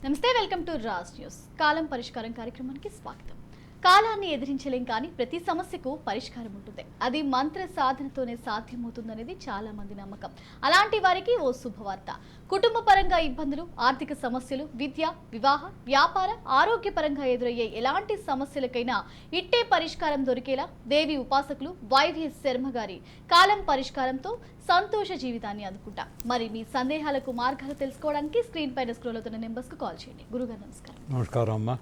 నమస్తే, welcome to Raj news. కాలం పరిష్కారం కార్యక్రమానికి స్వాగతం. కాలాన్ని ఎదిరించలేం, కానీ ప్రతి సమస్యకు పరిష్కారం ఉంటుంది. అది మంత్ర సాధనతోనే సాధ్యమవుతుందనేది చాలా మంది నమ్మకం. అలాంటి వారికి ఓ శుభవార్త. కుటుంబ పరంగా ఇబ్బందులు, ఆర్థిక సమస్యలు, విద్య, వివాహ, వ్యాపార, ఆరోగ్యపరంగా ఎదురయ్యే ఎలాంటి సమస్యలకైనా ఇట్టే పరిష్కారం దొరికేలా దేవి ఉపాసకులు వైవి శర్మ గారి కాలం పరిష్కారంతో సంతోష జీవితాన్ని అందుకుంటా. మరి మీ సందేహాలకు మార్గాలు తెలుసుకోవడానికి స్క్రీన్ పైన స్క్రోల్ అవుతున్న నెంబర్స్ కు కాల్ చేయండి. గురుగారు నమస్కారం. నమస్కారం అమ్మా.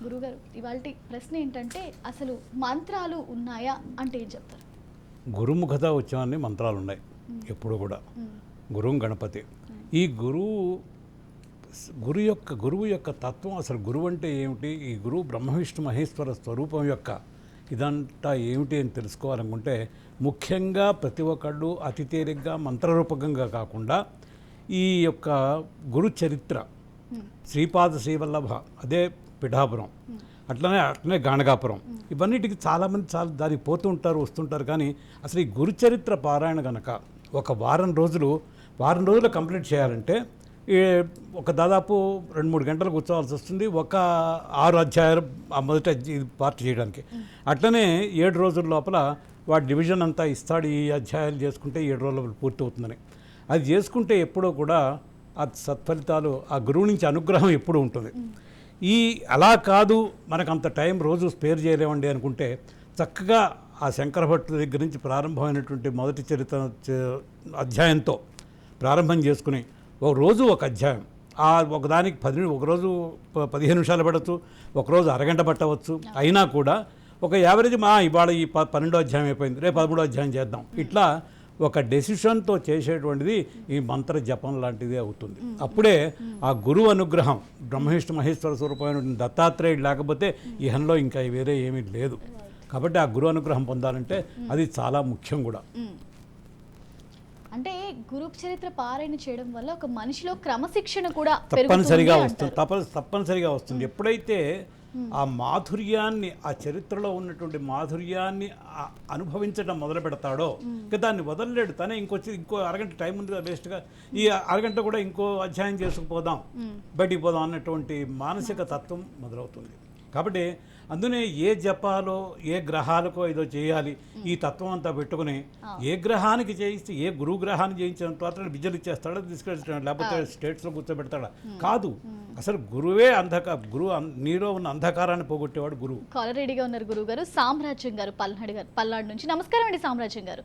గురుగారు, ఇవాళ ప్రశ్న ఏంటంటే, అసలు మంత్రాలు ఉన్నాయా అంటే ఏం చెప్తారు? గురుముఖత వచ్చేవన్నీ మంత్రాలు ఉన్నాయి ఎప్పుడు కూడా. గురువు గణపతి. ఈ గురువు యొక్క తత్వం, అసలు గురువు అంటే ఏమిటి, ఈ గురువు బ్రహ్మ విష్ణు మహేశ్వర స్వరూపం యొక్క ఇదంతా ఏమిటి అని తెలుసుకోవాలనుకుంటే, ముఖ్యంగా ప్రతి ఒక్కళ్ళు అతి తేలిగ్గా మంత్రరూపకంగా కాకుండా ఈ యొక్క గురు చరిత్ర, శ్రీపాద శ్రీవల్లభ, అదే పిఠాపురం, అట్లనే గాణగాపురం, ఇవన్నిటికి చాలామంది దానికి పోతూ ఉంటారు, వస్తుంటారు. కానీ అసలు ఈ గురుచరిత్ర పారాయణ కనుక ఒక వారం రోజులు కంప్లీట్ చేయాలంటే ఒక దాదాపు 2-3 గంటలు కూర్చోవాల్సి వస్తుంది. ఒక 6 అధ్యాయాలు ఆ మొదటి పార్ట్ చేయడానికి. అట్లనే 7 రోజుల లోపల వాడి డివిజన్ అంతా ఇస్తాడు. ఈ అధ్యాయాలు చేసుకుంటే 7 రోజుల పూర్తి అవుతుందని. అది చేసుకుంటే ఎప్పుడో కూడా ఆ సత్ఫలితాలు, ఆ గురువు నుంచి అనుగ్రహం ఎప్పుడు ఉంటుంది. అలా కాదు, మనకు అంత టైం రోజు స్పేర్ చేయలేమండి అనుకుంటే, చక్కగా ఆ శంకర భట్టుల దగ్గర నుంచి ప్రారంభమైనటువంటి మొదటి చరిత్ర అధ్యాయంతో ప్రారంభం చేసుకుని ఒక రోజు ఒక అధ్యాయం, ఒకదానికి ఒకరోజు 15 నిమిషాలు పడవచ్చు, ఒకరోజు అరగంట పట్టవచ్చు. అయినా కూడా ఒక యావరేజ్ ఇవాళ ఈ 12వ అధ్యాయం అయిపోయింది, రేపు 13వ అధ్యాయం చేద్దాం, ఇట్లా ఒక డెసిషన్తో చేసేటువంటిది ఈ మంత్ర జపం లాంటిదే అవుతుంది. అప్పుడే ఆ గురువు అనుగ్రహం, బ్రహ్మవిష్ణు మహేశ్వర స్వరూపమైన దత్తాత్రేయుడు లేకపోతే ఇహంలో ఇంకా వేరే ఏమీ లేదు. కాబట్టి ఆ గురు అనుగ్రహం పొందాలంటే అది చాలా ముఖ్యం కూడా. అంటే గురు చరిత్ర పారాయణ చేయడం వల్ల ఒక మనిషిలో క్రమశిక్షణ కూడా తప్పనిసరిగా వస్తుంది. ఎప్పుడైతే ఆ మాధుర్యాన్ని, ఆ చరిత్రలో ఉన్నటువంటి మాధుర్యాన్ని అనుభవించడం మొదలు పెడతాడో ఇంకా దాన్ని వదలలేడు. తనే ఇంకో అరగంట టైం ఉంది కదా, వేస్ట్గా ఈ అరగంట కూడా ఇంకో అధ్యాయం చేసుకుపోదాం, బయటికి పోదాం అన్నటువంటి మానసిక తత్వం మొదలవుతుంది. కాబట్టి అందునే ఏ జపాలో, ఏ గ్రహాలకో ఏదో చేయాలి, ఈ తత్వం అంతా పెట్టుకుని ఏ గ్రహానికి చేయిస్తే, ఏ గురువు గ్రహాన్ని చేయించినంత మాత్రం విద్యలు ఇచ్చేస్తాడా, తీసుకెళ్తాడు, లేకపోతే స్టేట్స్లో కూర్చోబెడతాడా? కాదు. అసలు గురువే నీలో ఉన్న అంధకారాన్ని పోగొట్టేవాడు గురువు. కాలర్ రెడీగా ఉన్నారు గురువు గారు. సామ్రాజ్యం గారు పల్నాడు నుంచి. నమస్కారం అండి సామ్రాజ్యం గారు.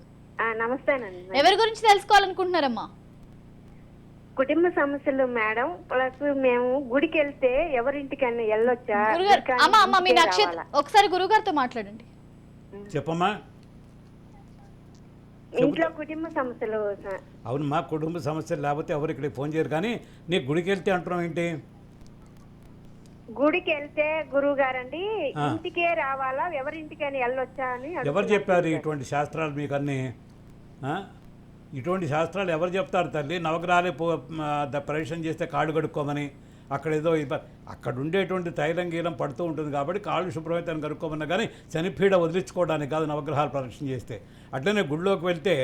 నమస్తేనండి. ఎవరి గురించి తెలుసుకోవాలనుకుంటున్నారమ్మా? కుటుంబ సమస్యలు మేడం. ప్లస్ మేము గుడికి వెళ్తే ఎవరింటికన్నా వెళ్ళొచ్చా? మీ నక్షత్రం ఒకసారి గురువు గారితో మాట్లాడండి. చెప్పమ్మా. ఇంట్లో కుటుంబ సమస్యలు. అవునమ్మా, కుటుంబ సమస్యలు లేకపోతే ఎవరు ఇక్కడికి ఫోన్ చేయరు. కానీ నీకు గుడికి వెళ్తే అంటున్నావు ఏంటి? గుడికి వెళ్తే గురువు గారండి ఇంటికే రావాలా, ఎవరింటికైనా వెళ్ళొచ్చా అని. ఎవరు చెప్పారు ఇటువంటి శాస్త్రాలు మీకు అన్నీ? ఇటువంటి శాస్త్రాలు ఎవరు చెప్తారు తల్లి? నవగ్రహాలే ప్రవేశం చేస్తే కాళ్ళు కడుక్కోమని, అక్కడేదో అక్కడ ఉండేటువంటి తైలం గీలం పడుతూ ఉంటుంది కాబట్టి కాళ్ళు శుభ్రమైతే కడుక్కోమన్నా, కానీ శనిపీడ వదిలించుకోవడానికి కాదు నవగ్రహాలు ప్రదర్శన చేస్తే. అట్లనే గుడిలోకి వెళ్తే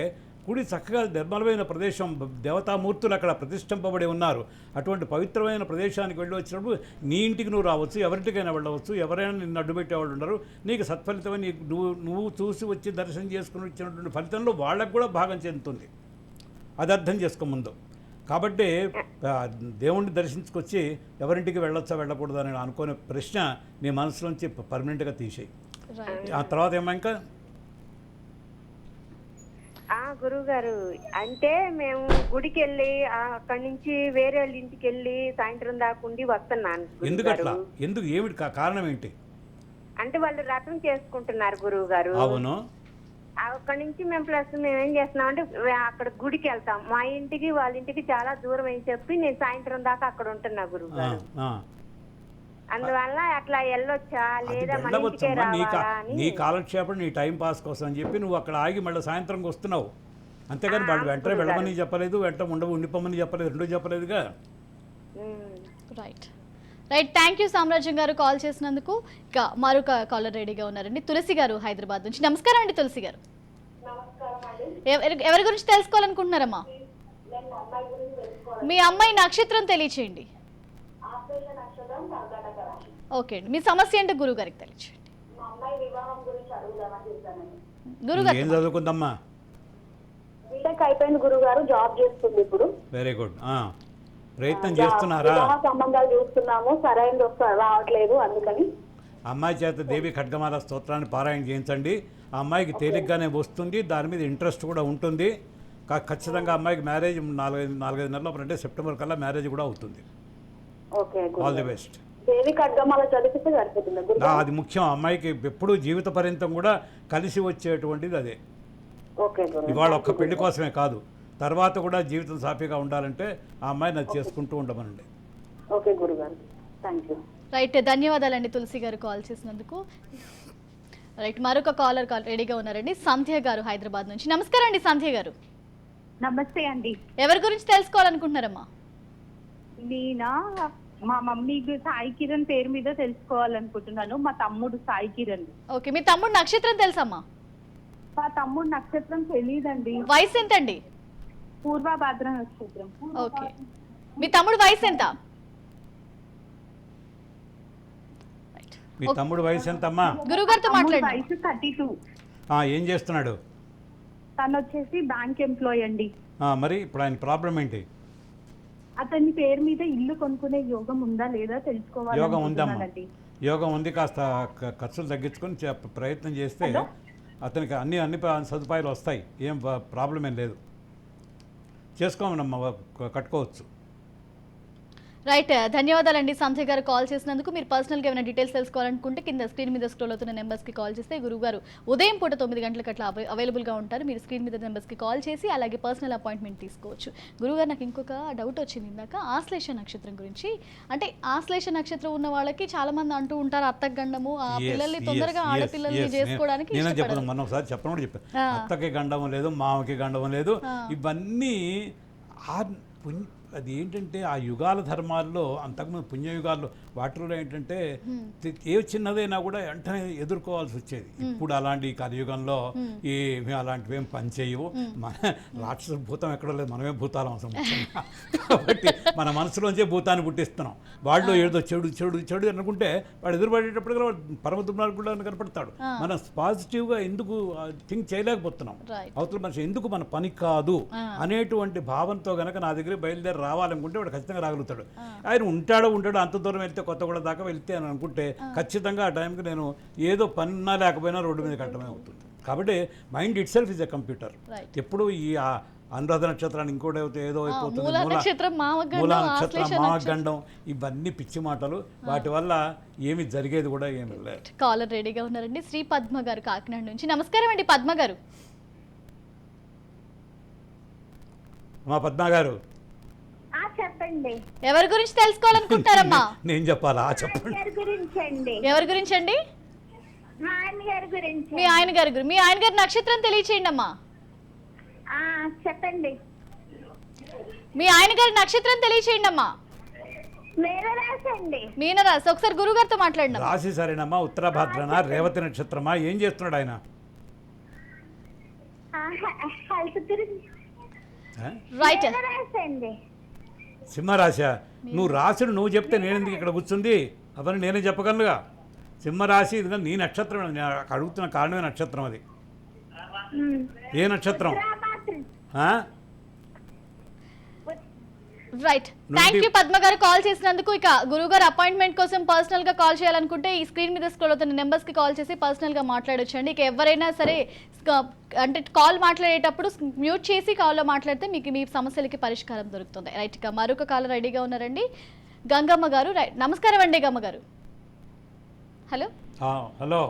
గుడి చక్కగా నిర్మలమైన ప్రదేశం, దేవతామూర్తులు అక్కడ ప్రతిష్ఠింపబడి ఉన్నారు. అటువంటి పవిత్రమైన ప్రదేశానికి వెళ్ళి వచ్చినప్పుడు నీ ఇంటికి నువ్వు రావచ్చు, ఎవరింటికైనా వెళ్ళవచ్చు, ఎవరైనా నిన్ను అడ్డుపెట్టేవాళ్ళు ఉండరు. నీకు సత్ఫలితమని నువ్వు చూసి వచ్చి దర్శనం చేసుకుని వచ్చినటువంటి ఫలితంలో వాళ్ళకు కూడా భాగం చెందుతుంది. అది అర్థం చేసుకో ముందు. కాబట్టి దేవుణ్ణి దర్శించుకొచ్చి ఎవరింటికి వెళ్ళొచ్చా వెళ్ళకూడదు అని అనుకునే ప్రశ్న నీ మనసులోంచి పర్మనెంట్గా తీసేయి. ఆ తర్వాత ఏమో ఇంకా గురువు గారు, అంటే మేము గుడికి వెళ్ళి అక్కడి నుంచి వేరే వాళ్ళ ఇంటికి వెళ్ళి సాయంత్రం దాకా ఉండి వస్తున్నాను. ఎందుకట్లా? ఏమిటి కారణం ఏంటి? అంటే వాళ్ళు రథం చేసుకుంటున్నారు గురువు గారు. అవును. అక్కడి నుంచి మేము ఏం చేస్తున్నాం అంటే అక్కడ గుడికి వెళ్తాం. మా ఇంటికి వాళ్ళ ఇంటికి చాలా దూరం అని చెప్పి నేను సాయంత్రం దాకా అక్కడ ఉంటున్నా గురువు గారు. అందువల్ల అట్లా వెళ్ళొచ్చా లేదా మన ఇంటికే రావాలా అని. నీ కాలక్షేపం, నీ టైం పాస్ కోసం అని చెప్పి నువ్వు అక్కడ ఆగి మళ్ళీ సాయంత్రం వస్తున్నావు. అంతేగాని వాళ్ళు వెంటనే వెళ్ళమని చెప్పలేదు, వెంట ఉండిపోమని చెప్పలేదు, రెండూ చెప్పలేదుగా. రైట్. థ్యాంక్ యూ సామ్రాజ్యం గారు కాల్ చేసినందుకు. ఇక మరొక కాలర్ రెడీగా ఉన్నారండి, తులసి గారు హైదరాబాద్ నుంచి. నమస్కారం అండి తులసి గారు. ఎవరి గురించి తెలుసుకోవాలనుకుంటున్నారమ్మా? మీ అమ్మాయి నక్షత్రం తెలియచేయండి. ఓకే అండి, మీ సమస్య ఏంటో గురువు గారికి తెలియచేయండి. గురువు ఏం గారు చదువుకుందమ్మా? బీటెక్ అయిపోయింది గురుగారు, జాబ్ చేస్తుంది ఇప్పుడు. Very good. ప్రయత్నం చేస్తున్నారా? వివాహ సంబంధాలు చూస్తున్నాము, సరైనది రావట్లేదు, అందుకని అమ్మాయి చేత దేవి ఖడ్గమాల స్తోత్రాన్ని పారాయణ చేయించండి. ఆ అమ్మాయికి తేలిగ్గానే వస్తుంది, దాని మీద ఇంట్రెస్ట్ కూడా ఉంటుంది. ఖచ్చితంగా అమ్మాయికి మ్యారేజ్ నాలుగైదు నెలల లోపల, అంటే సెప్టెంబర్ కల్లా మ్యారేజ్ కూడా అవుతుంది. Okay all the best. Devi Khadgamala చదివిస్తే సరిపోతుంది గురుగారు. అది ముఖ్యం. అమ్మాయికి ఎప్పుడూ జీవిత పర్యంతం కూడా కలిసి వచ్చేటువంటిది అదే. ఓకే గురుగారు. ఇవాళ ఒక్క పెళ్లి కోసమే కాదు, తర్వాత కూడా జీవితం సాఫీగా ఉండాలంటే ఆ అమ్మాయిని అది చేసుకుంటూ ఉండమనండి. ఓకే గురుగారు, థ్యాంక్ యూ. రైట్, ధన్యవాదాలండి తులసి గారు కాల్ చేసినందుకు. రైట్, మరొక కాలర్ కాల్ రెడీగా ఉన్నారండి. సంధ్య గారు హైదరాబాద్ నుంచి. నమస్కారం అండి సంధ్య గారు. నమస్తే అండి. ఎవరి గురించి తెలుసుకోవాలనుకుంటున్నారమ్మా? నేనా మా మమ్మీ సాయి కిరణ్ పేరు మీద తెలుసుకోవాలనుకుంటున్నాను. మా తమ్ముడు సాయి కిరణ్. ఓకే, మీ తమ్ముడు నక్షత్రం తెలుసమ్మా? మా తమ్ముడు నక్షత్రం తెలియదండి. వయసు ఎంతండి? పూర్వభాద్ర నక్షత్రం. ఓకే, మీ తమ్ముడు వయసు ఎంత? మీ తమ్ముడు వయసు ఎంతమ్మా? గురుగారితో తమ్ముడు మాట్లాడండి. వయసు 32. ఏం చేస్తున్నాడు? తను వచ్చేసి బ్యాంక్ ఎంప్లాయ్ అండి. మరి ఇప్పుడు ఆయన ప్రాబ్లం ఏంటి? అతని పేరు మీద ఇల్లు కొనుక్కునే యోగం ఉందా లేదా యోగం ఉందమ్మా, తెలుసుకోవాలనుకుంటున్నానండి. యోగం ఉంది. కాస్త ఖర్చులు తగ్గించుకొని ప్రయత్నం చేస్తే అతనికి అన్ని సదుపాయాలు వస్తాయి. ఏం ప్రాబ్లం ఏం లేదు, చేసుకోమనమ్మా, కట్టుకోవచ్చు. రైట్, ధన్యవాదాలండి సంధ్య గారు కాల్ చేసినందుకు. మీరు పర్సనల్గా ఏమైనా డీటెయిల్స్ తెలుసుకోవాలనుకుంటే కింద స్క్రీన్ మీద స్క్రోల్ అవుతున్న నెంబర్స్కి కాల్ చేస్తే గురువుగారు ఉదయం పూట 9 గంటలకు అట్లా అవైలబుల్గా ఉంటారు. మీరు స్క్రీన్ మీద నెంబర్స్కి కాల్ చేసి అలాగే పర్సనల్ అపాయింట్మెంట్ తీసుకోవచ్చు. గురువుగారు, నాకు ఇంకొక డౌట్ వచ్చింది ఇందాక ఆశ్లేష నక్షత్రం గురించి. అంటే ఆశ్లేష నక్షత్రం ఉన్న వాళ్ళకి చాలా మంది అంటూ ఉంటారు అత్తగండము, ఆ పిల్లల్ని తొందరగా ఆడపిల్లల్ని చేసుకోవడానికి నేను చెప్పను, ఇష్టపడరు. మనం ఒకసారి చెప్పను కూడా చెప్పాను. అత్తకి గండవం లేదు, మామకి గండవం లేదు. ఇవన్నీ అది ఏంటంటే ఆ యుగాల ధర్మాల్లో, అంతకుముందు పుణ్యయుగాల్లో వాటిలో ఏంటంటే ఏ చిన్నదైనా కూడా వెంటనే ఎదుర్కోవాల్సి వచ్చేది. ఇప్పుడు అలాంటి కలియుగంలో ఏమి అలాంటివి ఏం పనిచేయవు. మన రాక్షస భూతం ఎక్కడ లేదు, మనమే భూతాలం అసలు. కాబట్టి మన మనసులోంచే భూతాన్ని పుట్టిస్తున్నాం. వాళ్ళు ఏదో చెడు చెడు చెడు అనుకుంటే వాడు ఎదురుపడేటప్పుడు కూడా పరమ దుర్మార్గుడు కనపడతాడు. మనం పాజిటివ్గా ఎందుకు థింక్ చేయలేకపోతున్నాం. అవతల మనిషి ఎందుకు మన పని కాదు అనేటువంటి భావంతో గనక నా దగ్గర బయలుదేరి రావాలనుకుంటే వాడు ఖచ్చితంగా రాగలుగుతాడు. ఆయన ఉంటాడో అంత దూరం వెళ్తే కొత్తగూడ దాకా వెళ్తే అని అనుకుంటే ఖచ్చితంగా ఆ టైంకి నేను ఏదో పన్నా లేకపోయినా రోడ్డు మీద కట్టమే అవుతుంది. కాబట్టి mind it self is a computer. ఎప్పుడు ఈ అనురాధ నక్షత్రాన్ని ఇంకోటి ఏదో అయిపోతుంది, మూలా నక్షత్రం, మామగండం, ఇవన్నీ పిచ్చి మాటలు. వాటి వల్ల ఏమి జరిగేది కూడా ఏమి లేదు. కాలర్ రెడీగా ఉన్నారండి, శ్రీ పద్మ గారు కాకినాడ నుంచి. నమస్కారం అండి పద్మ గారు. మా పద్మ గారు, చెప్పండి. ఎవరి గురించి తెలుసుకోవాలనుకుంటారమ్మా? నేను చెప్పాలా? చెప్పండి. ఎవరి గురించి అండి? మా ఆయన గారి గురించి. మీ ఆయన గారి మీ ఆయన గారి నక్షత్రం తెలియచేయండి అమ్మా. చెప్పండి. మీ ఆయన గారి నక్షత్రం తెలియచేయండి అమ్మా. మీనరాశి అండి. మీనరాశి. ఒకసారి గురువు గారితో మాట్లాడినా. రాశి సరేనమ్మా. ఉత్తరాభాద్రనా, రేవతి నక్షత్రమా? ఏం చేస్తున్నాడు ఆయన? రైట్. సింహరాశి. నువ్వు రాశిని నువ్వు చెప్తే నేను ఎందుకు ఇక్కడ కూర్చుంది? అవన్నీ నేనే చెప్పగలనుగా. సింహరాశి, ఇది నీ నక్షత్రం. నేను అడుగుతున్న కారణమే నక్షత్రం. అది ఏ నక్షత్రం? రైట్, థ్యాంక్ యూ పద్మ గారు కాల్ చేసినందుకు. ఇక గురువు గారు అపాయింట్మెంట్ కోసం పర్సనల్ గా కాల్ చేయాలనుకుంటే ఈ స్క్రీన్ మీద స్క్రోల్ అవుతున్న నెంబర్స్ కి కాల్ చేసి పర్సనల్ గా మాట్లాడొచ్చండి. ఇక ఎవరైనా సరే అంటే కాల్ మాట్లాడేటప్పుడు మ్యూట్ చేసి కాల్లో మాట్లాడితే మీకు మీ సమస్యలకి పరిష్కారం దొరుకుతుంది. రైట్, ఇక మరొక కాల్ రెడీగా ఉన్నారండి, గంగమ్మ గారు. రైట్, నమస్కారం అండి గమ్మ గారు. హలో హలో,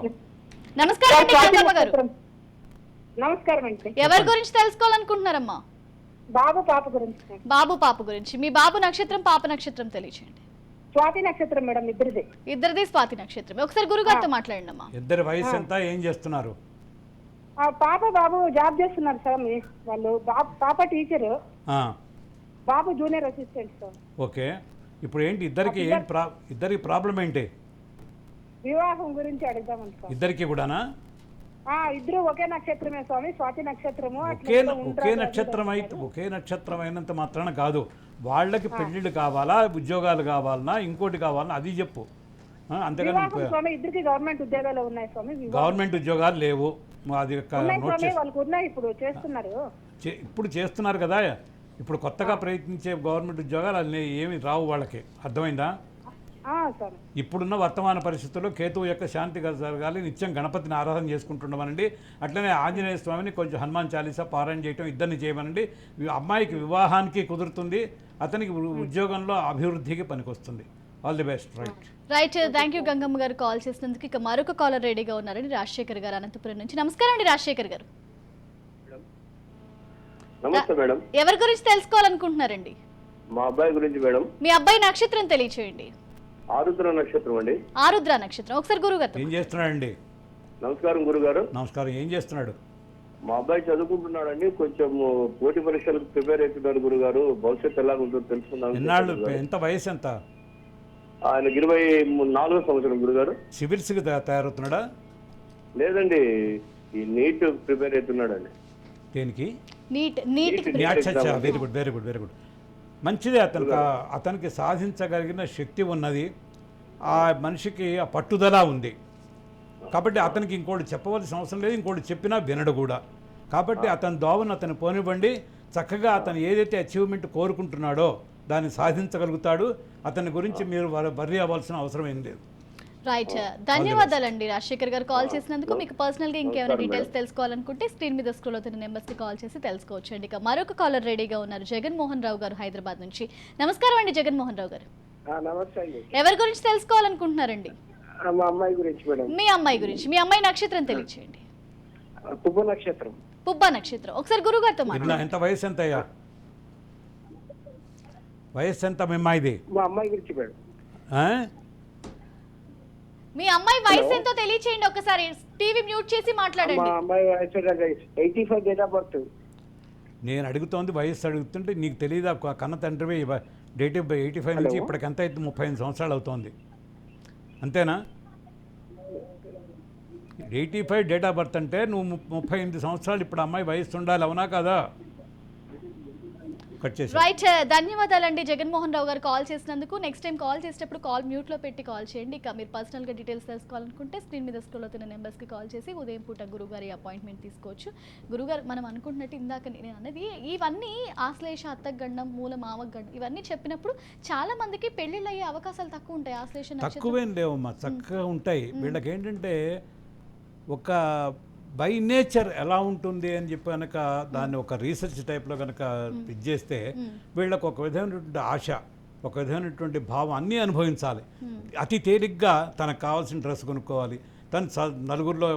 నమస్కారం అండి గంగమ్మ గారు. నమస్కారం అండి. ఎవరి గురించి తెలుసుకోవాలనుకుంటున్నారమ్మా? బాబు పాప గురించి. బాబు పాప గురించి. మీ బాబు నక్షత్రం, పాప నక్షత్రం తెలియచేయండి. స్వాతి నక్షత్రం మేడం. ఇద్దరిది స్వాతి నక్షత్రం. ఒకసారి గురుగారితో మాట్లాడండి అమ్మా. ఇద్దరి వయసు ఎంత, ఏం చేస్తున్నారు? పాప బాబు జాబ్ చేస్తున్నారు సార్. వాళ్ళు పాప టీచరు, బాబు జూనియర్ అసిస్టెంట్ సార్. ఓకే, ఇప్పుడు ఏంటి ఇద్దరికి ప్రాబ్లం ఏంటి? వివాహం గురించి అడుగుదామండి సార్. ఇద్దరికి కూడానా? ఇద్దరు ఒకే నక్షత్రమే స్వామి, స్వాతి నక్షత్రము. ఒకే నక్షత్రం అయినంత మాత్రాన కాదు. వాళ్ళకి పెళ్ళిళ్ళు కావాలా, ఉద్యోగాలు కావాలన్నా, ఇంకోటి కావాలన్నా అది చెప్పు. అంతేగాని వివాహం స్వామి ఇద్దరికి గవర్నమెంట్ ఉద్యోగాలు ఉన్నాయి స్వామి. గవర్నమెంట్ ఉద్యోగాలు లేవు, అది ఉన్నాయి నోట్ స్వామి, వాళ్ళకు ఉన్నాయి, ఇప్పుడు చేస్తున్నారు. ఇప్పుడు చేస్తున్నారు కదా. ఇప్పుడు కొత్తగా ప్రయత్నించే గవర్నమెంట్ ఉద్యోగాలు అది ఏమి రావు వాళ్ళకి, అర్థమైందా? స్వామి ఇప్పుడున్న వర్తమాన పరిస్థితుల్లో కేతువు యొక్క శాంతి జరగాలి, నిత్యం గణపతిని ఆరాధన చేసుకుంటున్నామనండి. అట్లనే ఆంజనేయ స్వామిని కొంచెం హనుమాన్ చాలీసా పారాయణ చేయటం ఇద్దరిని చేయమనండి. అమ్మాయికి వివాహానికి కుదురుతుంది, అతనికి ఉద్యోగంలో అభివృద్ధికి పనికొస్తుంది. All the best. Right, thank you Gangamma గారు కాల్ చేసినందుకు. ఇక మరొక కాలర్ రెడీగా ఉన్నారండి, రాజశేఖర్ గారు అనంతపురం నుంచి. నమస్కారం అండి రాజశేఖర్ గారు. నమస్తే మేడం. ఎవరి గురించి తెలుసుకోవాలనుకుంటున్నారండి? మా అబ్బాయి గురించి మేడం. మీ అబ్బాయి నక్షత్రం తెలియచేయండి. ఆరుద్ర నక్షత్రం అండి. ఆరుద్ర నక్షత్రం. ఒకసారి గురుగారు. ఏం చేస్తున్నాడండి? నమస్కారం గురుగారు. నమస్కారం. ఏం చేస్తున్నాడు? మా అబ్బాయి చదువుకుంటున్నాడండి, కొంచెం పోటీ పరీక్షలకు ప్రిపేర్ అవుతున్నారు గురుగారు. భవిష్యత్తు ఎలా ఉంటుందో తెలుసుకుందాం. ఎంత వయసు ఎంత? ఆయన 24వ సంవత్సరం గురుగారు. సివిల్స్కి తయారవుతున్నాడా? లేదండి, ఈ నీట్ ప్రిపేర్ అవుతున్నాడండి. దేనికి? NEET. Very good, very good, very good. మంచిదే. అతనికి సాధించగలిగిన శక్తి ఉన్నది, ఆ మనిషికి ఆ పట్టుదల ఉంది. కాబట్టి అతనికి ఇంకోటి చెప్పవలసిన అవసరం లేదు, ఇంకోటి చెప్పినా వినడు కూడా. కాబట్టి అతని దోవను అతను పోనివ్వండి. చక్కగా అతను ఏదైతే అచీవ్మెంట్ కోరుకుంటున్నాడో దాన్ని సాధించగలుగుతాడు. అతని గురించి మీరు వర్రీ అవ్వాల్సిన అవసరం ఏం లేదు. రైట్, ధన్యవాదాలండి రాజశేఖర్ గారు కాల్ చేసినందుకు. మీకు పర్సనల్గా ఇంకేమైనా డీటెయిల్స్ తెలుసుకోవాలనుకుంటే స్క్రీన్ మీద స్క్రోల్ అవుతున్న నెంబర్స్కి కాల్ చేసి తెలుసుకోవచ్చు అండి. ఇక మరొక కాలర్ రెడీగా ఉన్నారు, జగన్మోహన్ రావు గారు హైదరాబాద్ నుంచి. నమస్కారం అండి జగన్మోహన్ రావు గారు. నమస్తే అండి. ఎవరి గురించి తెలుసుకోవాలనుకుంటున్నారండి? మా అమ్మాయి గురించి మేడం. మీ అమ్మాయి గురించి. మీ అమ్మాయి నక్షత్రం తెలియచేయండి. పుబ్బ నక్షత్రం. పుబ్బ నక్షత్రం. ఒకసారి గురుగారితో మాట్లాడండి. ఎంత వయసు ఎంత అయ్యా? వయసు ఎంత మీ అమ్మాయిది? మా అమ్మాయి గురించి మేడం. మీ అమ్మాయి వయసు ఎంతో తెలియచేయండి. ఒకసారి టీవీ మ్యూట్ చేసి మాట్లాడండి. మా అమ్మాయి వయసు 85 డేట్ ఆఫ్ బర్త్. నేను అడుగుతోంది వయసు అడుగుతుంటే నీకు తెలియదా? కన్న తండ్రివే. డేట్ ఆఫ్ 85 నుంచి ఇప్పటికి ఎంత అయితే 35 సంవత్సరాలు అవుతోంది, అంతేనా? 85 డేట్ ఆఫ్ బర్త్ అంటే నువ్వు 38 సంవత్సరాలు ఇప్పుడు అమ్మాయి వయసు ఉండాలి, అవునా కదా? కట్ చేసి. రైట్, ధన్యవాదాలండి జగన్మోహన్ రావు గారు కాల్ చేసినందుకు. నెక్స్ట్ టైం కాల్ చేసేటప్పుడు కాల్ మ్యూట్లో పెట్టి కాల్ చేయండి. ఇక మీరు పర్సనల్గా డీటెయిల్స్ తెలుసుకోవాలనుకుంటే స్క్రీన్ మీద స్క్రోల్ అవుతున్న నెంబర్స్కి కాల్ చేసి ఉదయం పూట గురుగారి అపాయింట్మెంట్ తీసుకోవచ్చు. గురుగారు మనం అనుకుంటున్నట్టు ఇందాక నేను అన్నది, ఇవన్నీ ఆశ్లేష, అత్తగండం, మూల మావగండం ఇవన్నీ చెప్పినప్పుడు చాలా మందికి పెళ్లిళ్ళు అయ్యే అవకాశాలు తక్కువ ఉంటాయి. ఆశ్లేష తక్కువేం లేవమ్మా, చక్కగా ఉంటాయి. వీళ్ళకి ఏంటంటే ఒక బై నేచర్ ఎలా ఉంటుంది అని చెప్పి కనుక దాన్ని ఒక రీసెర్చ్ టైప్లో కనుక ఇది చేస్తే వీళ్ళకు ఒక విధమైనటువంటి ఆశ, ఒక విధమైనటువంటి భావం అన్నీ అనుభవించాలి. అతి తేలిగ్గా తనకు కావాల్సిన డ్రెస్ కొనుక్కోవాలి, తను నలుగురిలో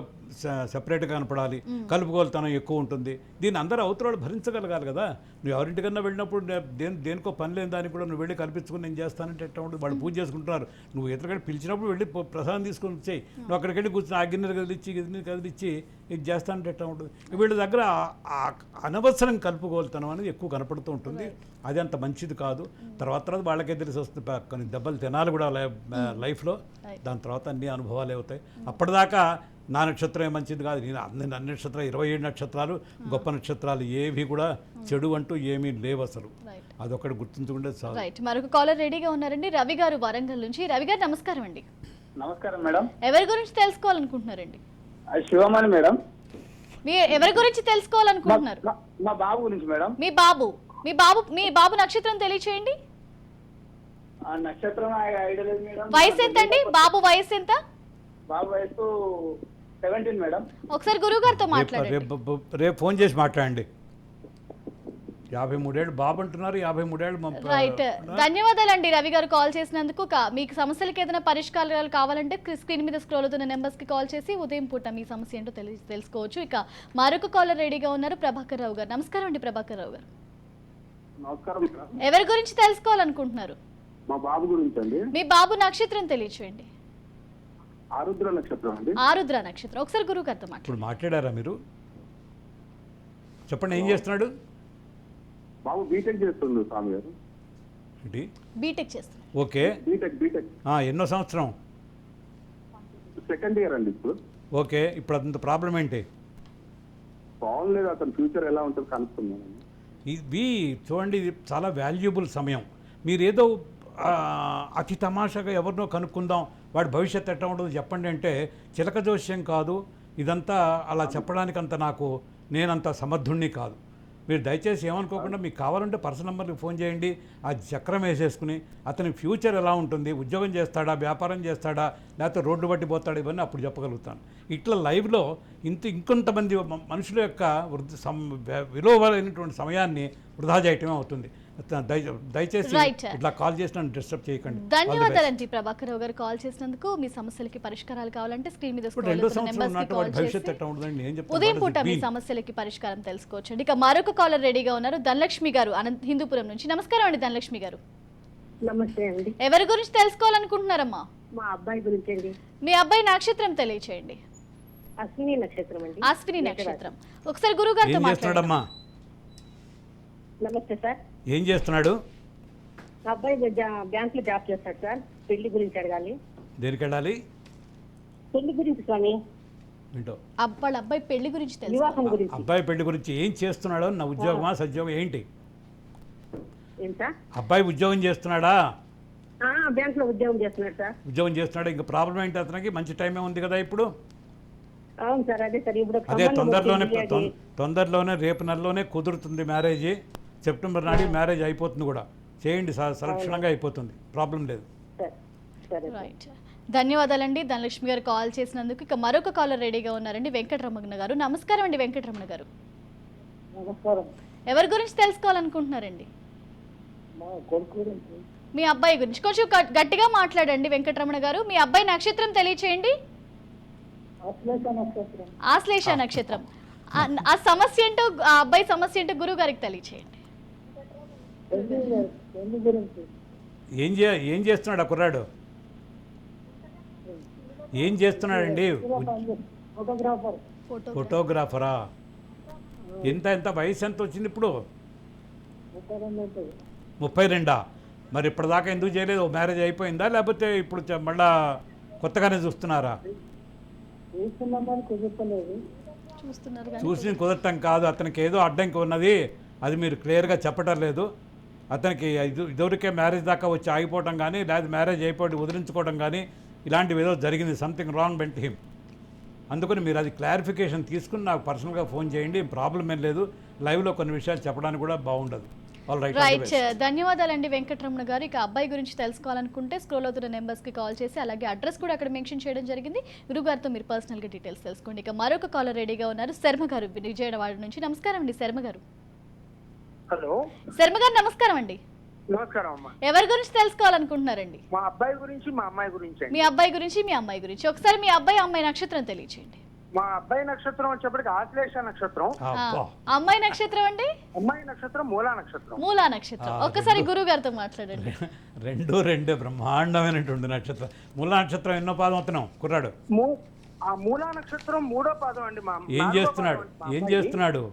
సెపరేట్గా కనపడాలి, కలుపుకోలుతనం ఎక్కువ ఉంటుంది. దీన్ని అందరూ అవతరాలు భరించగలగాలి కదా. నువ్వు ఎవరింటికన్నా వెళ్ళినప్పుడు దేనికో పని లేని దానికి కూడా నువ్వు వెళ్ళి కల్పించుకుని నేను చేస్తానంటే ఎట్లా ఉంటుంది? వాళ్ళు పూజ చేసుకుంటున్నారు, నువ్వు ఎదురుగడ పిలిచినప్పుడు వెళ్ళి ప్రసాదం తీసుకొని వచ్చేయి. నువ్వు అక్కడికి వెళ్ళి కూర్చొని ఆ గిన్నెలు కదిలిచ్చి ఇది చేస్తానంటే ఎట్లా ఉంటుంది? వీళ్ళ దగ్గర అనవసరం కలుపుకోలుతనం అనేది ఎక్కువ కనపడుతూ ఉంటుంది. అది అంత మంచిది కాదు. తర్వాత వాళ్ళకే తెలిసి వస్తుంది, కొన్ని దెబ్బలు తినాలి కూడా లైఫ్లో. దాని తర్వాత అన్ని అనుభవాలు అవుతాయి. అప్పటిదాకా నా నక్షత్రమే మంచిది కాదు, నేను అన్ని నక్షత్రాలు 27 నక్షత్రాలు గొప్ప నక్షత్రాలు, ఏవి కూడా చెడు అంటూ ఏమీ లేవు అసలు. అదొకటి గుర్తుంచుకుంటే చాలు. రైట్, మరొక కాలర్ రెడీగా ఉన్నారండి, రవి గారు వరంగల్ నుంచి. రవి గారు నమస్కారం అండి. నమస్కారం మేడం. ఎవరి గురించి తెలుసుకోవాలనుకుంటున్నారండి? శివమణి మేడం. మీరు ఎవరి గురించి తెలుసుకోవాలనుకుంటున్నారు? మా బాబు గురించి మేడం. మీ బాబు నక్షత్రం తెలియచేయండి. నక్షత్రం ఐడియా లేదు మేడం. వయసు ఎంత అండి? బాబు వయసు ఎంత? బాబు వయసు 17 మేడం. ఒకసారి గురువు గారితో మాట్లాడండి. రేపు ఫోన్ చేసి మాట్లాడండి. 53 ఏళ్ళు బాబు అంటున్నారు, 53 ఏళ్ళు. రైట్, ధన్యవాదాలండి రవి గారు కాల్ చేసినందుకు. మీకు సమస్యలకు ఏదైనా పరిష్కారాలు కావాలంటే స్క్రీన్ మీద స్క్రోల్ అవుతున్న నెంబర్స్కి కాల్ చేసి ఉదయం పూట మీ సమస్య ఏంటో తెలుసుకోవచ్చు. ఇక మరొక కాలర్ రెడీగా ఉన్నారు, ప్రభాకర్ రావు గారు. నమస్కారం అండి ప్రభాకర్ రావు గారు. నమస్కారం. ఎవరి గురించి తెలుసుకోవాలనుకుంటున్నారు? మా బాబు గురించి అండి. మీ బాబు నక్షత్రం తెలియచేయండి. ఆరుద్ర నక్షత్రం అండి. ఆరుద్ర నక్షత్రం. ఒకసారి గురువు గారితో ఇప్పుడు మాట్లాడారా మీరు? చెప్పండి, ఏం చేస్తున్నాడు బాబు? బీటెక్ చేస్తుండు స్వామి గారు. బీటెక్ చేస్తున్నాడు. Okay, BTech. ఎన్నో సంవత్సరం? సెకండ్ ఇయర్ అండి ఇప్పుడు. ఓకే, ఇప్పుడు అంత ప్రాబ్లం ఏంటి? బాగుండలేదు, అతని ఫ్యూచర్ ఎలా ఉంటుంది కనుక్కున్నాను. ఇవి చూడండి, ఇది చాలా వాల్యుబుల్ సమయం. మీరేదో అతి తమాషాగా ఎవరినో కనుక్కుందాం, వాడి భవిష్యత్తు ఎట్లా ఉండదు చెప్పండి అంటే చిలక జోస్యం కాదు ఇదంతా. అలా చెప్పడానికి నేనంత సమర్థుణ్ణి కాదు. మీరు దయచేసి ఏమనుకోకుండా మీకు కావాలంటే పర్సనల్ నెంబర్కి ఫోన్ చేయండి. ఆ చక్రం వేసేసుకుని అతని ఫ్యూచర్ ఎలా ఉంటుంది, ఉద్యోగం చేస్తాడా, వ్యాపారం చేస్తాడా, లేకపోతే రోడ్డు బట్టి పోతాడా, ఇవన్నీ అప్పుడు చెప్పగలుగుతాను. ఇట్లా లైవ్లో ఇంకొంతమంది మనుషుల యొక్క విలువైనటువంటి సమయాన్ని వృధా చేయటమే అవుతుంది. దయచేసి Right. ఇట్లా కాల్ చేసి నన్ను డిస్టర్బ్ చేయకండి. ధన్యవాదాలండి ప్రభాకర్ రావు గారు కాల్ చేసినందుకు. మీ సమస్యలకి పరిష్కారాలు కావాలంటే స్క్రీన్ మీద ఇప్పుడు scroll 2 అవుతున్న సంవత్సరాలు numbers కి ఉన్నట్టు కాల్ వాడి భవిష్యత్తు చేసి ఎట్లా ఉంటుందండి నేను ఉదయం పూట మీ చెప్తాను. సమస్యలకి పరిష్కారం తెలుసుకోవచ్చండి. ఇక మరొక కాలర్ రెడీగా ఉన్నారు, ధనలక్ష్మి గారు హిందూపురం నుంచి. నమస్కారం అండి ధనలక్ష్మి గారు. నమస్తే అండి. ఎవరి గురించి తెలుసుకోవాలనుకుంటున్నారమ్మా? మా అబ్బాయి గురించి అండి. మీ అబ్బాయి నక్షత్రం తెలియచేయండి. అశ్విని నక్షత్రం అండి. అశ్విని నక్షత్రం. ఒకసారి గురువు గారితో ఏం మాట్లాడండి. చేస్తున్నాడమ్మా? నమస్తే సార్. ఏం చేస్తున్నాడు? మా అబ్బాయి బ్యాంక్ లో జాబ్ చేస్తాడు సార్. పెళ్లి గురించి అడగాలి. దేనికి వెళ్ళాలి? పెళ్లి గురించి స్వామి. ఏంటో వాళ్ళ అబ్బాయి పెళ్లి గురించి తెలుసు. వివాహం గురించి. అబ్బాయి పెళ్లి గురించి ఏం చేస్తున్నాడో, నా ఉద్యోగమా సద్యోగం ఏంటి? ఏం సార్? అబ్బాయి ఉద్యోగం చేస్తున్నాడా? బ్యాంక్ లో ఉద్యోగం చేస్తున్నాడు సార్. ఉద్యోగం చేస్తున్నాడు. ఇంకా ప్రాబ్లం ఏంటి అతనికి? మంచి టైమే ఉంది కదా ఇప్పుడు. అవును సార్. అదే సార్ ఇప్పుడు అదే తొందరలోనే రేపు నెలలోనే కుదురుతుంది మ్యారేజ్. సెప్టెంబర్ నాటికి మ్యారేజ్ అయిపోతుంది కూడా. చేయండి, సలక్షణంగా అయిపోతుంది, ప్రాబ్లం లేదు. సరే. రైట్. ధన్యవాదాలండి ధనలక్ష్మి గారు కాల్ చేసినందుకు. ఇక మరొక కాలర్ రెడీగా ఉన్నారండి, వెంకటరమణ గారు. నమస్కారం అండి వెంకటరమణ గారు. నమస్కారం. ఎవరి గురించి తెలుసుకోవాలనుకుంటున్నారండి? మా కొడుకు గురించి. మీ అబ్బాయి గురించి కొంచెం గట్టిగా మాట్లాడండి వెంకటరమణ గారు. మీ అబ్బాయి నక్షత్రం తెలియచేయండి. ఆశ్లేష నక్షత్రం. ఆశ్లేష నక్షత్రం. ఆ సమస్య ఏంటో, ఆ అబ్బాయి సమస్య ఏంటో గురువు గారికి తెలియచేయండి. పెళ్లి గురించి. ఏం చేస్తున్నాడు ఆ కుర్రాడు? ఏం చేస్తున్నాడండి? ఫోటోగ్రాఫర్. ఫోటోగ్రాఫరా? ఎంత వయసు ఎంత వచ్చింది ఇప్పుడు? 32. మరి ఇప్పటిదాకా ఎందుకు చేయలేదు? మ్యారేజ్ అయిపోయిందా లేకపోతే ఇప్పుడు మళ్ళా కొత్తగానే చూస్తున్నారా? చూస్తున్నారు చూసి కుదరటం కాదు, అతనికి ఏదో అడ్డంకి ఉన్నది, అది మీరు క్లియర్గా చెప్పటం లేదు. అతనికి ఇదివరకే మ్యారేజ్ దాకా వచ్చి ఆగిపోవటం కానీ, లేదా మ్యారేజ్ అయిపోయి వదిలించుకోవడం కానీ ఇలాంటివి ఏదో జరిగింది. Something wrong vent him. అందుకని మీరు అది క్లారిఫికేషన్ తీసుకుని నాకు పర్సనల్గా ఫోన్ చేయండి. ప్రాబ్లం ఏం లేదు. లైవ్లో కొన్ని విషయాలు చెప్పడానికి కూడా బాగుండదు. రైట్. ధన్యవాదాలండి వెంకటరమణ గారు. ఇక అబ్బాయి గురించి తెలుసుకోవాలనుకుంటే స్క్రోల్ అవుతున్న నెంబర్స్కి కాల్ చేసి, అలాగే అడ్రస్ కూడా అక్కడ మెన్షన్ చేయడం జరిగింది. గురుగారితో మీరు పర్సనల్గా డీటెయిల్స్ తెలుసుకోండి. ఇక మరొక కాలర్ రెడీగా ఉన్నారు, శర్మ గారు విజయవాడ నుంచి. నమస్కారం అండి శర్మ గారు. హలో శర్మ గారు నమస్కారం అండి. నమస్కారం అమ్మా. ఎవరి గురించి తెలుసుకోవాలనుకుంటున్నారండి? మా అబ్బాయి గురించి మా అమ్మాయి గురించి అండి. మీ అబ్బాయి గురించి మీ అమ్మాయి గురించి. ఒకసారి మీ అబ్బాయి అమ్మాయి నక్షత్రం తెలియచేయండి. మా అబ్బాయి నక్షత్రం వచ్చేప్పటికి ఆశ్లేష నక్షత్రం. అమ్మాయి నక్షత్రం అండి? అమ్మాయి నక్షత్రం మూలా నక్షత్రం. మూలా నక్షత్రం. ఒక్కసారి గురువు గారితో మాట్లాడండి. రెండు బ్రహ్మాండమైనటువంటి నక్షత్రం. మూలా నక్షత్రం ఎన్నో పాదం అవుతున్నాం కుర్రాడు? ఆ మూలా నక్షత్రం 3వ పాదం అండి. ఏం చేస్తున్నాడు?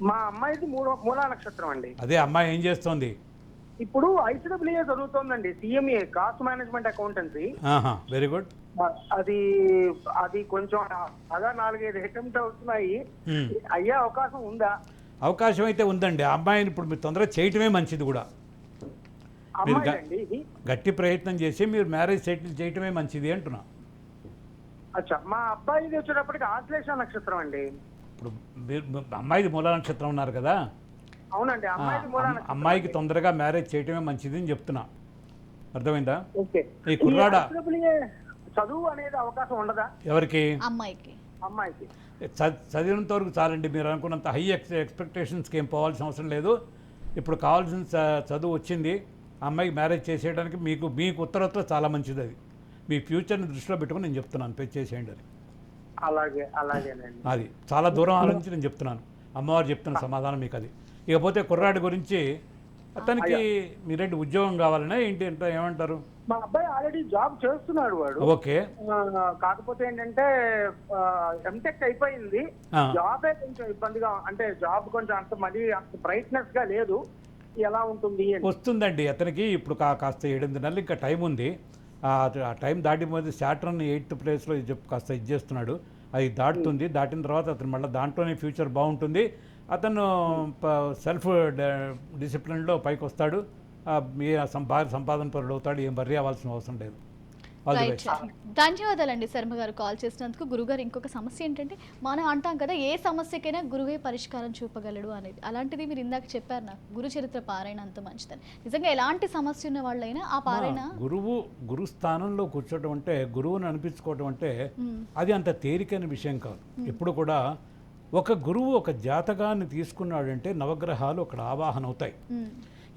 మా అమ్మాయిది మూలా నక్షత్రం అండి. అదే అమ్మాయి ఏం చేస్తోంది? ఇప్పుడు ICAA చదువుతోందండి, CMA cost management accountancy. Very good. అది కొంచెం అలా 4-5 అటెంప్ట్ అవుతున్నాయి. అయ్యే అవకాశం ఉందా? అవకాశం అయితే ఉందండి. ఆ అమ్మాయిని ఇప్పుడు మీరు తొందరగా చేయటమే మంచిది కూడా. మీరు గట్టి ప్రయత్నం చేసి మీరు మ్యారేజ్ సెటిల్ చేయటమే మంచిది అంటున్నా. అచ్చా, మా అబ్బాయిది వచ్చేటప్పటికి ఆశ్లేష నక్షత్రం అండి. ఇప్పుడు మీరు అమ్మాయిది మూలా నక్షత్రం ఉన్నారు కదా? అవునండి. అమ్మాయికి తొందరగా మ్యారేజ్ చేయటమే మంచిది అని చెప్తున్నా. అర్థమైందా? ఓకే. ఈ కుర్రాడా చదువు అనేది అవకాశం ఉండదా? ఎవరికి? అమ్మాయికి. చదివినంత వరకు చాలండి. మీరు అనుకున్నంత హై ఎక్స్పెక్టేషన్స్కి ఏం పోవాల్సిన అవసరం లేదు. ఇప్పుడు కావాల్సిన చదువు వచ్చింది. అమ్మాయికి మ్యారేజ్ చేసేయడానికి మీకు ఉత్తరత్వ చాలా మంచిది. అది మీ ఫ్యూచర్ని దృష్టిలో పెట్టుకుని నేను చెప్తున్నాను, చేసేయండి అది. అలాగేనండి. అది చాలా దూరం ఆలోచించి నేను చెప్తున్నాను. అమ్మవారు చెప్తున్న సమాధానం మీకు అది. ఇకపోతే కుర్రాడి గురించి, అతనికి మీరేంటి ఉద్యోగం కావాలనే ఏంటి అంటే ఏమంటారు? మా అబ్బాయి ఆల్రెడీ జాబ్ చేస్తున్నాడు వాడు. ఓకే. కాకపోతే ఏంటంటే ఎంటెక్ అయిపోయింది. జాబే కొంచెం ఇబ్బందిగా, అంటే జాబ్ కొంచెం అంత బ్రైట్నెస్ గా లేదు. ఎలా ఉంటుంది? వస్తుందండి అతనికి. ఇప్పుడు కాస్త 8 నెలలు ఇంకా టైం ఉంది. ఆ టైం దాటిపోతే సాటర్న్ 8th ప్లేస్లో కాస్త చేస్తున్నాడు. అది దాటుతుంది. దాటిన తర్వాత అతను మళ్ళీ దాంట్లోనే ఫ్యూచర్ బాగుంటుంది. అతను సెల్ఫ్ డిసిప్లిన్లో పైకి వస్తాడు, బాగా సంపాదన పరుడు అవుతాడు, ఏం బర్రీ అవ్వాల్సిన అవసరం లేదు. రైట్, ధన్యవాదాలండి శర్మ గారు కాల్ చేసినందుకు. గురుగారు ఇంకొక సమస్య ఏంటంటే మనం అంటాం కదా ఏ సమస్యకైనా గురువే పరిష్కారం చూపగలడు అనేది. అలాంటిది మీరు ఇందాక చెప్పారు నాకు గురు చరిత్ర పారాయణ అంత మంచిదని. నిజంగా ఎలాంటి సమస్య ఉన్న వాళ్ళైనా ఆ పారాయణ గురు స్థానంలో కూర్చోవడం అంటే, గురువుని అనిపించుకోవడం అంటే అది అంత తేలికైన విషయం కాదు. ఎప్పుడు కూడా ఒక గురువు ఒక జాతకాన్ని తీసుకున్నాడంటే నవగ్రహాలు అక్కడ ఆవాహన అవుతాయి.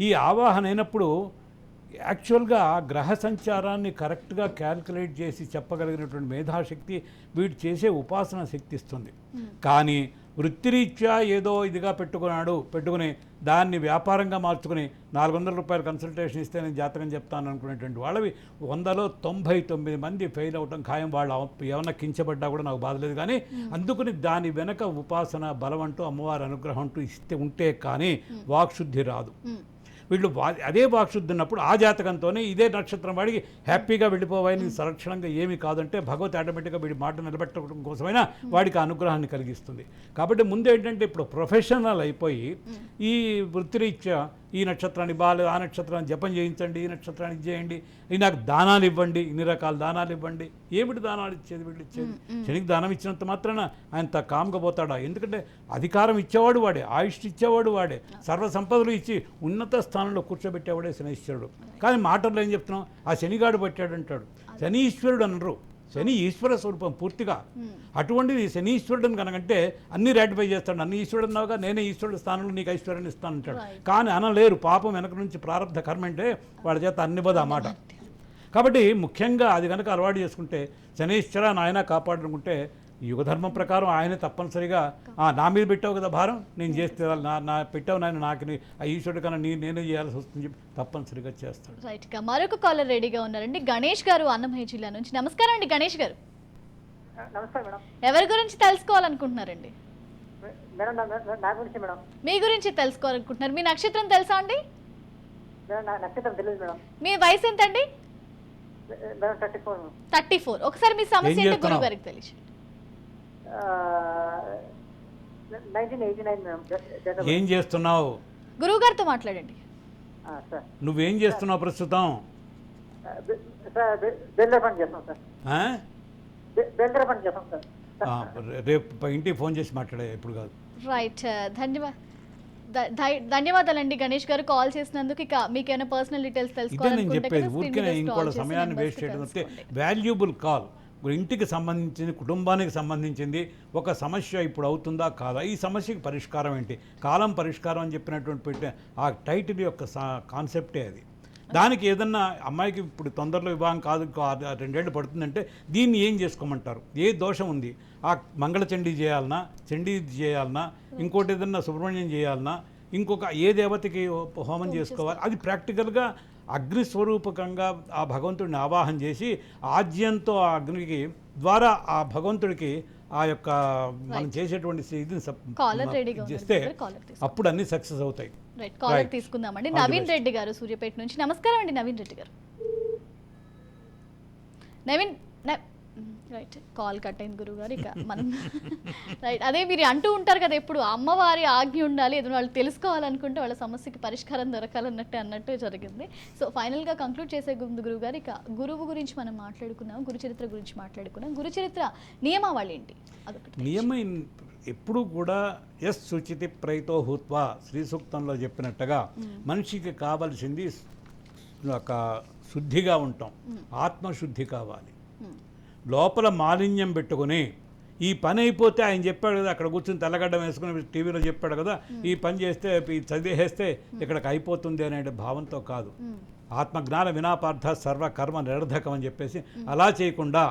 ఈ ఆవాహన అయినప్పుడు యాక్చువల్గా గ్రహ సంచారాన్ని కరెక్ట్గా క్యాల్కులేట్ చేసి చెప్పగలిగినటువంటి మేధాశక్తి వీడు చేసే ఉపాసన శక్తి ఇస్తుంది. కానీ వృత్తిరీత్యా ఏదో ఇదిగా పెట్టుకుని దాన్ని వ్యాపారంగా మార్చుకుని 400 రూపాయలు కన్సల్టేషన్ ఇస్తే నేను జాతకం చెప్తాను అనుకునేటువంటి వాళ్ళవి 100లో 99 మంది ఫెయిల్ అవటం ఖాయం. వాళ్ళు ఏమన్నా కించబడ్డా కూడా నాకు బాధలేదు. కానీ అందుకని దాని వెనక ఉపాసన బలం అంటూ అమ్మవారి అనుగ్రహం అంటూ ఉంటే కానీ వాక్శుద్ధి రాదు. వీళ్ళు అదే వాక్శుద్ధి ఉన్నప్పుడు ఆ జాతకంతోనే ఇదే నక్షత్రం వాడికి హ్యాపీగా వెళ్ళిపోవాలని సంరక్షణంగా ఏమీ కాదంటే భగవత్ ఆటోమేటిక్గా వీడి మాట నిలబెట్టడం కోసమైనా వాడికి అనుగ్రహాన్ని కలిగిస్తుంది. కాబట్టి ముందు ఏంటంటే ఇప్పుడు ప్రొఫెషనల్ అయిపోయి ఈ వృత్తిరీత్యా ఈ నక్షత్రాన్ని బాగాలేదు, ఆ నక్షత్రాన్ని జపం చేయించండి, ఈ నక్షత్రానికి చేయండి, నాకు దానాలు ఇవ్వండి, ఇన్ని రకాల దానాలు ఇవ్వండి. ఏమిటి దానాలు ఇచ్చేది? వీళ్ళు ఇచ్చేది శనికి దానం ఇచ్చినంత మాత్రాన ఆయన కామ్గా పోతాడా? ఎందుకంటే అధికారం ఇచ్చేవాడు వాడే, ఆయుష్ ఇచ్చేవాడు వాడే, సర్వ సంపదలు ఇచ్చి ఉన్నత స్థానంలో కూర్చోబెట్టేవాడే శనీశ్వరుడు. కానీ మాటల్లో ఏం చెప్తున్నాం? ఆ శనిగాడు పట్టాడంటాడు. శనీశ్వరుడు అనరు, శని ఈశ్వర స్వరూపం పూర్తిగా. అటువంటిది శనీశ్వరుడు కనుకంటే అన్ని రాటిఫై చేస్తాడు. అన్ని ఈశ్వరుడు అన్నావుగా, నేనే ఈశ్వరుడు స్థానంలో నీకు ఐశ్వర్యాన్ని ఇస్తానంటాడు. కానీ అనలేరు, పాపం వెనక నుంచి ప్రారంభ కర్మ అంటే వాళ్ళ చేత అన్నిబోదు ఆ మాట. కాబట్టి ముఖ్యంగా అది కనుక అలవాటు చేసుకుంటే శనీశ్వర నాయన కాపాడుకుంటే యుగధర్మం ప్రకారం ఆయన తప్పనిసరిగా నా మీద పెట్టావు కదా భారం, నేను చేస్తే నా పెట్టావు నాయన, నాకు ఆ ఈశ్వరుడు కన్నా నేనే చేయాల్సి వస్తుంది చెప్పి తప్పనిసరిగా చేస్తాడు. రైట్గా మరొక కాలర్ రెడీగా ఉన్నారండి, గణేష్ గారు అన్నమయ్య జిల్లా నుంచి. నమస్కారం అండి గణేష్ గారు. నమస్తే మేడం. ఎవరి గురించి తెలుసుకోవాలనుకుంటున్నారండి? మేడం నా గురించి మేడం. మీ గురించి తెలుసుకోవాలనుకుంటున్నారు. మీ నక్షత్రం తెలుసా అండి? మేడం నా నక్షత్రం తెలియదు మేడం. మీ వయసు ఎంత అండి? మేడం 34. 34. ఒకసారి మీ సమస్య ఏంటో గురువు గారికి తెలియదు. 1989 మేడం. ఏం చేస్తున్నావు? గురువు గారితో మాట్లాడండి. సార్ నువ్వేం చేస్తున్నావు ప్రస్తుతం? బిల్డర్ పని చేస్తాం సార్. బిల్డర్ పని చేస్తాం సార్. రేపు ఇంటికి ఫోన్ చేసి మాట్లాడే, ఇప్పుడు కాదు. రైట్, ధన్యవాదాలండి గణేష్ గారు కాల్ చేసినందుకు. ఇక మీకేమైనా పర్సనల్ డీటెయిల్స్ ఇదే నేను చెప్పేది, ఊరికే ఇంకోళ్ళ సమయాన్ని వేస్ట్ చేయడం వస్తే వాల్యుబుల్ కాల్. ఇంటికి సంబంధించింది, కుటుంబానికి సంబంధించింది ఒక సమస్య ఇప్పుడు అవుతుందా కాదా, ఈ సమస్యకి పరిష్కారం ఏంటి, కాలం పరిష్కారం అని చెప్పినటువంటి పెట్టే ఆ టైటిల్ యొక్క కాన్సెప్టే అది. దానికి ఏదన్నా అమ్మాయికి ఇప్పుడు తొందరలో వివాహం కాదు, 2 ఏళ్ళు పడుతుందంటే దీన్ని ఏం చేసుకోమంటారు, ఏ దోషం ఉంది, ఆ మంగళచండీ చేయాలన్నా, చండీ చేయాలన్నా, ఇంకోటి ఏదన్నా సుబ్రహ్మణ్యం చేయాలన్నా, ఇంకొక ఏ దేవతకి హోమం చేసుకోవాలి, అది ప్రాక్టికల్గా అగ్నిస్వరూపకంగా ఆ భగవంతుడిని ఆవాహన చేసి ఆజ్యంతో ఆ అగ్నికి ద్వారా ఆ భగవంతుడికి ఆ యొక్క మనం చేసేటువంటి ఇది చేస్తే అప్పుడు అన్ని సక్సెస్ అవుతాయి. రైట్, కాలర్ తీసుకుందామండి. నవీన్ రెడ్డి గారు సూర్యాపేట నుంచి. నమస్కారం అండి నవీన్ రెడ్డి గారు. నవీన్ రైట్, కాల్ కట్ అయింది గురువు గారు. ఇక మనం రైట్, అదే మీరు అంటూ ఉంటారు కదా ఎప్పుడు అమ్మవారి ఆజ్ఞ ఉండాలి, ఏదైనా వాళ్ళు తెలుసుకోవాలనుకుంటే వాళ్ళ సమస్యకి పరిష్కారం అన్నట్టు జరిగింది. సో ఫైనల్గా కంక్లూడ్ చేసే ముందు గురువు గారు, ఇక గురువు గురించి మనం మాట్లాడుకున్నాం, గురు చరిత్ర గురించి మాట్లాడుకున్నాం. గురు చరిత్ర నియమావళి ఏంటి? అదొకటి నియమం ఎప్పుడు కూడా ఎస్ శుచితి ప్రయతో హూత్వా శ్రీ సూక్తంలో చెప్పినట్టుగా మనిషికి కావాల్సింది ఒక శుద్ధిగా ఉంటాం, ఆత్మశుద్ధి కావాలి. లోపల మాలిన్యం పెట్టుకుని ఈ పని అయిపోతే ఆయన చెప్పాడు కదా, అక్కడ కూర్చొని తెల్లగడ్డం వేసుకుని టీవీలో చెప్పాడు కదా, ఈ పని చేస్తే చదివేస్తే ఇక్కడికి అయిపోతుంది అనే భావంతో కాదు. ఆత్మజ్ఞాన వినాపార్థ సర్వకర్మ నిరర్ధకం అని చెప్పేసి అలా చేయకుండా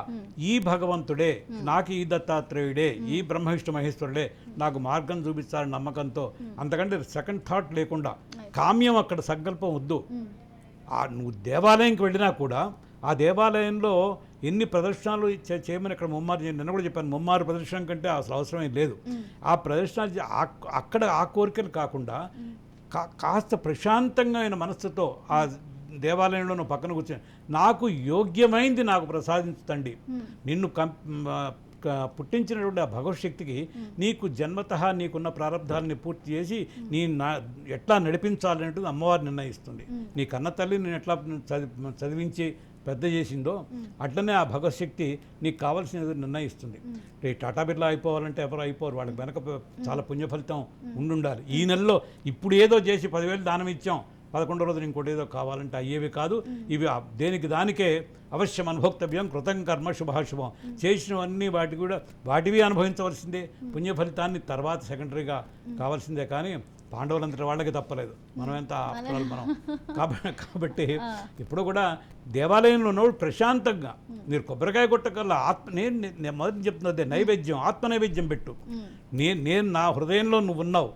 ఈ భగవంతుడే, నాకు ఈ దత్తాత్రేయుడే, ఈ బ్రహ్మవిష్ణు మహేశ్వరుడే నాకు మార్గం చూపిస్తారని నమ్మకంతో, అంతకంటే సెకండ్ థాట్ లేకుండా, కామ్యం అక్కడ సంకల్పం వద్దు. నువ్వు దేవాలయంకి వెళ్ళినా కూడా ఆ దేవాలయంలో ఎన్ని ప్రదర్శనలు చేయమని ఇక్కడ ముమ్మారు, నిన్న కూడా చెప్పాను, ముమ్మారు ప్రదర్శన కంటే అసలు అవసరమే లేదు. ఆ ప్రదర్శన అక్కడ ఆ కోరికలు కాకుండా కాస్త ప్రశాంతంగా అయిన మనస్సుతో ఆ దేవాలయంలో నువ్వు పక్కన కూర్చొని నాకు యోగ్యమైంది నాకు ప్రసాదించండి, నిన్ను పుట్టించినటువంటి ఆ భగవశక్తికి నీకు జన్మతః నీకున్న ప్రారంధాలని పూర్తి చేసి ఎట్లా నడిపించాలనేది అమ్మవారు నిర్ణయిస్తుంది. నీ కన్న తల్లి నేను ఎట్లా చదివించి పెద్ద చేసిందో అట్లనే ఆ భగవశక్తి నీకు కావాల్సినది నిర్ణయిస్తుంది. టాటా బిర్లా అయిపోవాలంటే ఎవరు అయిపోరు, వాళ్ళకి వెనక చాలా పుణ్యఫలితం ఉండుండాలి. ఈ నెలలో ఇప్పుడు ఏదో చేసి 10,000 దానం ఇచ్చాం, 11వ రోజున ఇంకోటి ఏదో కావాలంటే అయ్యేవి కాదు. ఇవి దేనికి దానికే అవశ్యం అనుభోక్తవ్యం, కృతం కర్మ శుభాశుభం. చేసినవన్నీ వాటివి అనుభవించవలసిందే. పుణ్యఫలితాన్ని తర్వాత సెకండరీగా కావాల్సిందే, కానీ పాండవులంతటి వాళ్ళకి తప్పలేదు. మనం ఎంత మనం కాబట్టి ఇప్పుడు కూడా దేవాలయంలో ఉన్నవాడు ప్రశాంతంగా మీరు కొబ్బరికాయ కొట్టకల్లా నేను మొదటి చెప్తున్నదే నైవేద్యం, ఆత్మ నైవేద్యం పెట్టు. నేను నా హృదయంలో నువ్వు ఉన్నావు,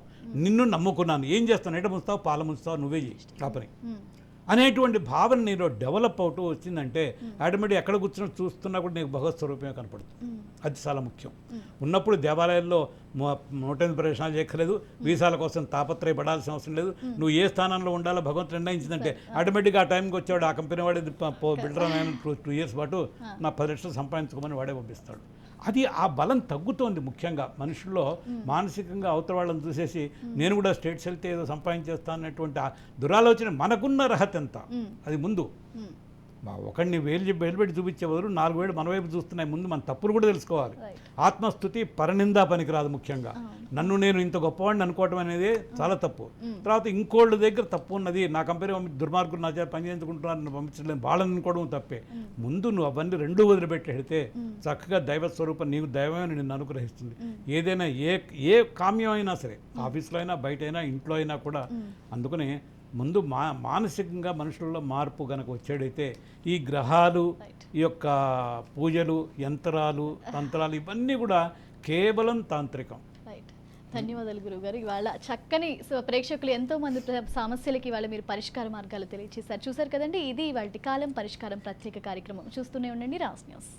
నిన్ను నమ్ముకున్నాను, ఏం చేస్తాను, ఎట ముంచుతావు, పాల ముంచుతావు, నువ్వే చేయి కాపని అనేటువంటి భావన నీలో డెవలప్ అవుతూ వచ్చిందంటే ఆటోమేటిక్ ఎక్కడ కూర్చొని చూస్తున్నా కూడా నీకు భగవత్ స్వరూపమే కనపడుతుంది. అది చాలా ముఖ్యం. ఉన్నప్పుడు దేవాలయాల్లో 108 ప్రవేశాలు చేయక్కర్లేదు, వీసాల కోసం తాపత్రయపడాల్సిన అవసరం లేదు. నువ్వు ఏ స్థానంలో ఉండాలో భగవంతుడు నిర్ణయించిందంటే ఆటోమేటిక్గా ఆ టైంకి వచ్చాడు, ఆ కంపెనీ వాడే బిల్డర్ అయిన 2 years పాటు నా 10 లక్షలు సంపాదించుకోమని వాడే పంపిస్తాడు. అది ఆ బలం తగ్గుతోంది. ముఖ్యంగా మనుషుల్లో మానసికంగా అవతల వాళ్ళని చూసేసి నేను కూడా స్టేట్స్ వెళ్తే ఏదో సంపాదించేస్తాను అనేటువంటి ఆ దురాలోచన మనకున్న అర్హత ఎంత, అది ముందు ఒకడిని వేలు పెట్టి చూపించే బదులు 4 వేలు మన వైపు చూస్తున్నాయి. ముందు మన తప్పులు కూడా తెలుసుకోవాలి. ఆత్మస్థుతి పరనిందా పనికిరాదు. ముఖ్యంగా నన్ను నేను ఇంత గొప్పవాడిని అనుకోవటం అనేది చాలా తప్పు. తర్వాత ఇంకోళ్ళ దగ్గర తప్పు ఉన్నది, నా కంపెనీ దుర్మార్గులు నా చేత పనిచేసుకుంటున్నారు పంపించలేదు వాళ్ళని అనుకోవడం తప్పే. ముందు నువ్వు అవన్నీ 2 వదిలిపెట్టేడితే చక్కగా దైవ స్వరూపం నీకు దైవమే నిన్ను అనుగ్రహిస్తుంది. ఏదైనా ఏ కామ్యం అయినా సరే, ఆఫీస్లో అయినా బయట అయినా ఇంట్లో అయినా కూడా. అందుకని ముందు మానసికంగా మనుషుల్లో మార్పు కనుక వచ్చేటైతే ఈ గ్రహాలు, ఈ యొక్క పూజలు, యంత్రాలు, తంత్రాలు ఇవన్నీ కూడా కేవలం తాంత్రికం. ధన్యవాదాలు గురువుగారు. ఇవాళ చక్కని ప్రేక్షకులు ఎంతో మంది సమస్యలకి ఇవాళ మీరు పరిష్కార మార్గాలు తెలియజేశారు. చూశారు కదండి, ఇది ఇవాళ కాలం పరిష్కారం ప్రత్యేక కార్యక్రమం. చూస్తూనే ఉండండి రాజ్ న్యూస్.